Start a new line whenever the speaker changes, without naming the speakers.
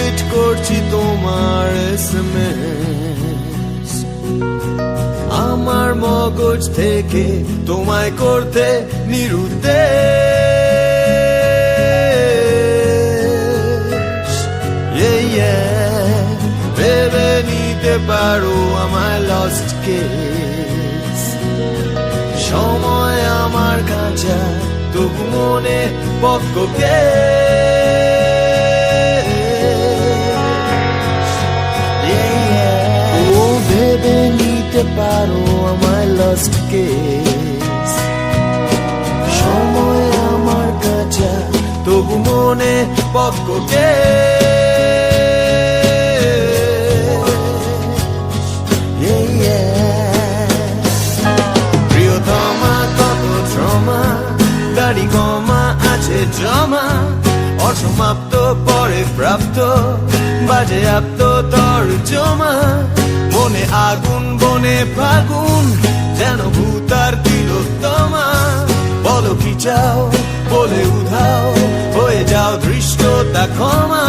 Delete করছি তোমার SMS, আমার মগজ থেকে তোমায় করতে নিরুদ্দেশ। ভেবে নিতে পারো আমায় লস্ট কেস, সময় আমার কাঁচা তবু মনে পক্ক ও ভেবে নিতে পারো আমায় লস্ট কেস, সময় আমার কাঁচা তবু মনে পক্ক প্রিয়তমা কত ট্রমা, দাড়ি কমা আছে জমা, অসমাপ্ত পরে প্রাপ্ত বাজে আপ্ত তর্জমা, মনে আগুন বনে ফাগুন যেন ভূতার তিলোত্তমা, বলো কি চাও বলে উধাও হয়ে যাও দৃষ্টতা ক্ষমা।